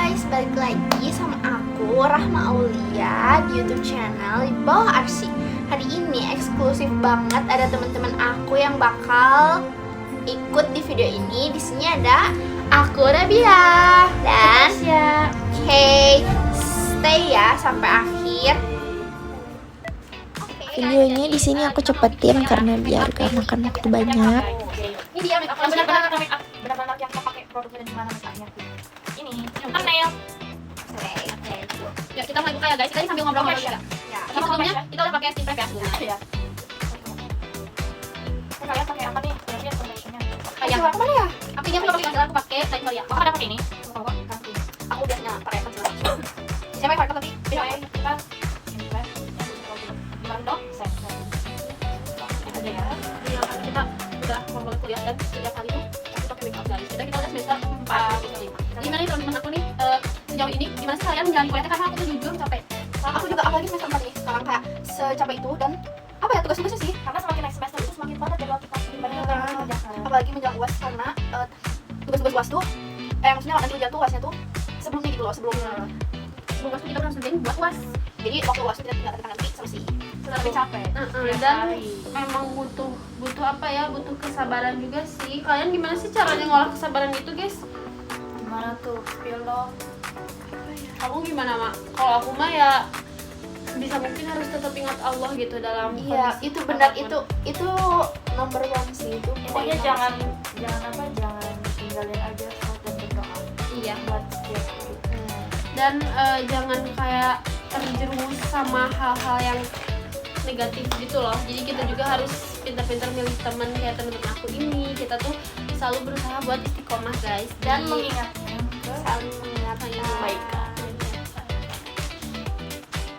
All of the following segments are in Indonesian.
guys, balik lagi sama aku Rahma Aulia di YouTube channel di bawah Arsy. Hari ini eksklusif banget, ada teman-teman aku yang bakal ikut di video ini. Di sini ada aku Rabia dan Oke, stay ya sampai akhir. Videonya di sini aku cepetin karena biar gak makan waktu banyak. Ini dia make up yang benar-benar yang pakai produknya dan gimana makanya. Ini thumbnail. Ya kita mulai buka ya guys. Kita ini sambil ngobrol-ngobrol juga. Ya, Tapi sebelumnya kita udah pakai skin prep ya. Iya. Kalian pakai apa nih? Kalian foundationnya. Kayak apa ya? Aku ini aku pakai concealer, aku pakai Tide Maria. Aku ada pakai ini. Aku biasanya pakai concealer. Saya pakai pakai tapi kita gimana dong? Itu aja ya. Kita udah ngobrol kuliah dan setiap hari tuh aku pakai makeup guys. Kita udah semester 4 gitu. Gimana nih teman-teman aku nih sejauh ini gimana sih kalian menjalani kuliahnya, karena aku tuh jujur capek. Aku juga apalagi semester 4 nih sekarang kayak secapek itu, dan apa ya tugas-tugasnya sih? Karena semakin naik semester itu semakin padat jadwal kita dibanding dengan yang kerja. Apalagi menjelang UAS karena tugas-tugas UAS tuh maksudnya nanti ujian tuh UASnya tuh sebelumnya gitu loh, sebelumnya. Sebelum UAS tuh kita harus ngerjain buat UAS. Jadi waktu UAS tuh kita tinggal tanda nanti selesai. Sudah lebih capek. Dan memang butuh apa ya, butuh kesabaran juga sih. Kalian gimana sih caranya ngolah kesabaran itu guys? Gimana tuh? Spill dong. Kamu gimana mak? Kalau aku mah ya bisa mungkin harus tetap ingat Allah gitu dalam Iya, kondisi itu benar, apapun. itu number one sih itu. Pokoknya jangan tinggalin aja sholat dan berdoa. Iya. Buat setiap hari. Dan jangan kayak terjerumus sama hal-hal yang negatif gitu loh. Jadi kita juga harus pintar-pintar milih teman kayak teman-teman aku ini. Kita tuh selalu berusaha buat istiqomah guys Dan di mengingatkan Saling mengingatkan yang kebaikan.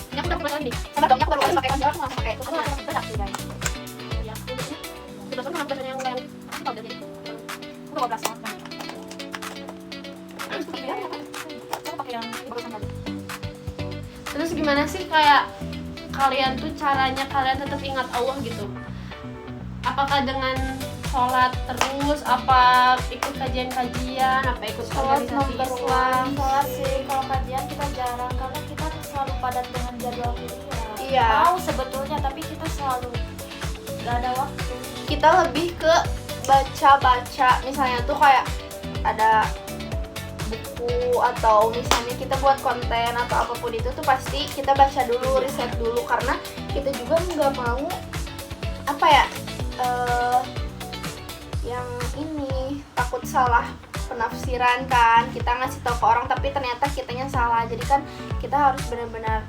ini aku udah pernah nih. Sama dong, aku baru aja pakai concealer, aku langsung pakai itu. Aku langsung bedak sih guys. Ya, udah pernah pakai yang kayak aku tau dari aku gak belas banget. Aku pakai yang barusan tadi. Terus gimana sih kayak kalian tuh caranya kalian tetap ingat Allah gitu? Apakah dengan sholat terus, apa ikut kajian-kajian, apa ikut organisasi Islam? Sholat sih, kalau kajian kita jarang karena kita selalu padat dengan jadwal kuliah. Iya. Mau sebetulnya tapi kita selalu gak ada waktu. Kita lebih ke baca-baca, misalnya tuh kayak ada buku atau misalnya kita buat konten atau apapun itu tuh pasti kita baca dulu, riset dulu, karena kita juga nggak mau apa ya yang ini takut salah penafsiran kan, kita ngasih tahu ke orang tapi ternyata kitanya salah. Jadi kan kita harus benar-benar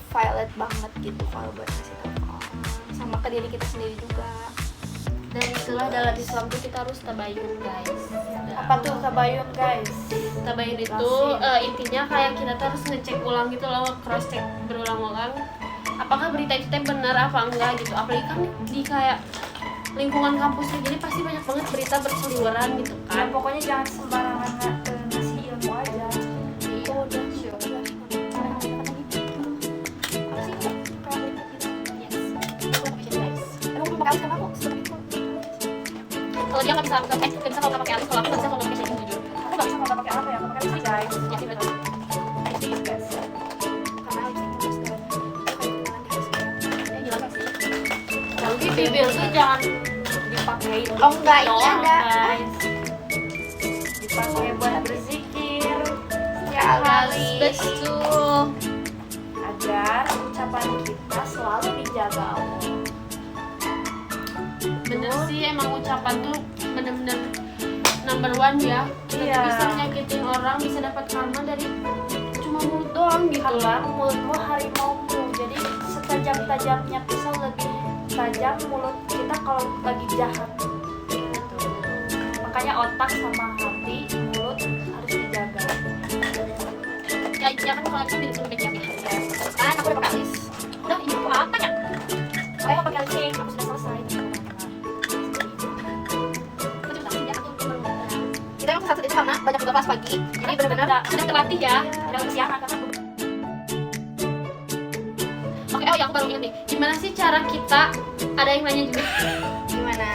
valid banget gitu kalau buat ngasih tahu ke orang, sama ke diri kita sendiri juga. Dan itulah dalam Islam tuh kita harus tabayun guys. Apa tuh tabayun guys? Tabayun itu intinya kayak kita tuh harus ngecek ulang gitu loh, cross check berulang-ulang apakah berita itu teh benar apa enggak gitu. Apalagi kan di kayak lingkungan kampusnya, jadi pasti banyak banget berita berseliweran gitu Dan kan. pokoknya jangan sembarangan ngasih ilmu aja. Oh, udah sure. Kalau dia nggak bisa kalau nggak pakai alis, kalau aku nggak bisa kalau nggak pakai shading jujur. Aku nggak bisa kalau nggak pakai apa ya, kalau pakai lipstick guys. Ya sih betul. Lipstick guys. Karena lipstiknya Ya gila sih. Kalau di bibir tuh jangan dipakai. oh enggak, ini doang, ada guys. Dipakai buat berzikir ya kali. Betul. agar ucapan kita selalu dijaga Allah. Bener sih, emang ucapan tuh bener-bener number one ya. Kita tuh Iya. bisa nyakitin orang, bisa dapat karma dari cuma mulut doang gitu Karena loh. mulutmu harimaumu, jadi setajam-tajamnya pisau lebih tajam mulut kita kalau lagi jahat. Makanya otak sama hati, mulut harus dijaga. Ya kan kalau kita bisa lebih ya. Kan aku udah pakai alis. Udah, ini aku apa ya? Saya mau pakai lipstick, aku sudah selesai. Kita yang satu itu karena banyak juga kelas pagi, jadi benar-benar sudah terlatih ya, tidak kesiangan karena Oke, oh ya aku baru ingat nih. Gimana sih cara kita, ada yang nanya juga. gimana?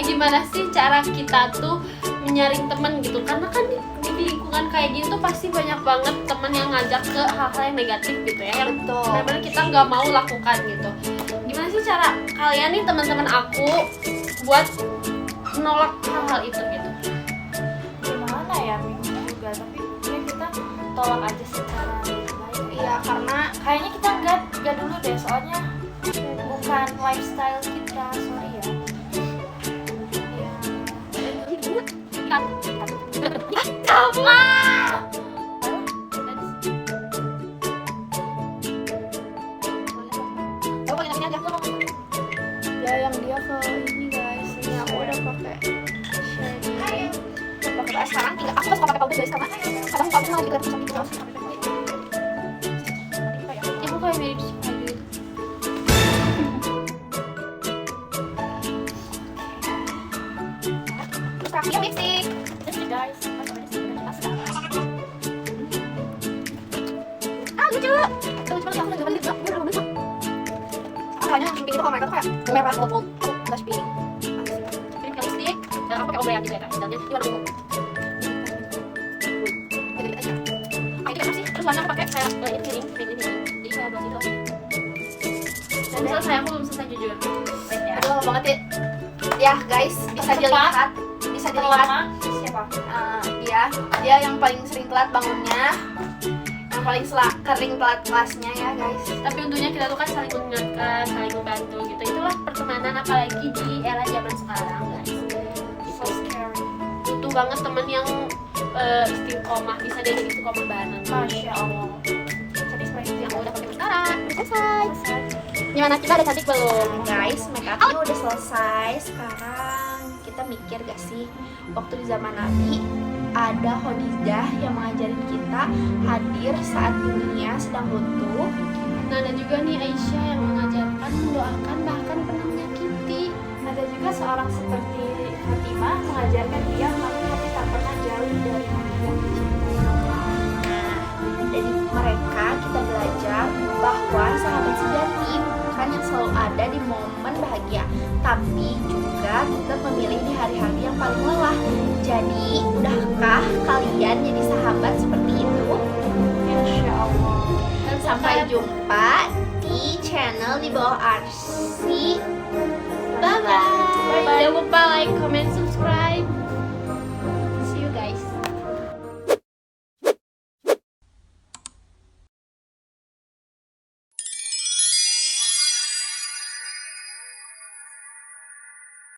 Gimana sih cara kita tuh menyaring teman gitu? Karena kan di lingkungan lingkungan kayak gini tuh pasti banyak banget temen yang ngajak ke hal-hal yang negatif gitu ya, yang Betul. benar-benar kita nggak mau lakukan gitu. Gimana sih cara kalian nih teman-teman aku buat menolak hal-hal itu gitu? Gimana ya, bingung juga, tapi ya kita tolak aja secara baik. Iya, karena Kayaknya kita enggak dulu deh, soalnya bukan lifestyle kita, sorry ya. ya yang dia ke ini guys, ini aku udah pakai shading, udah pakai sekarang tinggal aku suka pakai powder guys karena kadang powder lagi kelihatan sakit terus. Ibu kayak mirip Spider. Terus terakhir lipstick. Guys, Lucu. Lucu banget, aku lagi beli juga. Gue udah beli. Soalnya yang pink itu kalau mereka tuh kayak merah gold, blush pink. Mirip kayak lipstick. Dan aku pakai ombre yang gitu ya kak. Misalnya ini warna ungu. Gitu-gitu aja. Ah, itu kan sih. Terus warna aku pakai kayak ini miring. Jadi kayak gloss itu. Dan selesai, aku belum selesai jujur. Aduh, lama banget ya. Ya guys, bisa dilihat, lama siapa? dia yang paling sering telat bangunnya, yang paling kering telat kelasnya ya guys. Tapi untungnya kita tuh kan saling mengingatkan, saling membantu gitu. Itulah pertemanan, apalagi di era zaman sekarang guys. So scary. Butuh banget temen yang istiqomah, bisa diajak istiqomah bareng. Masya Allah. Jadi seperti itu yang udah pakai mascara. Udah selesai. Gimana, kita udah cantik belum? Guys, make upnya udah selesai. Sekarang kita mikir gak sih, waktu di zaman Nabi ada Khadijah yang mengajarin kita hadir saat dunia sedang runtuh. Nah, ada juga nih Aisyah yang mengajarkan mendoakan bahkan pernah menyakiti. Ada juga seorang seperti Fatimah mengajarkan dia malu tapi tak pernah jauh dari mana yang dicintai Allah. Dari mereka kita belajar bahwa sahabat sejati bukan yang selalu ada di momen bahagia, tapi juga tetap memilih di hari-hari yang paling lelah. Jadi, udahkah kalian jadi sahabat seperti itu? Insya Allah. Dan Sampai jumpa di channel di bawah Arsi. Bye bye. Jangan lupa like, comment,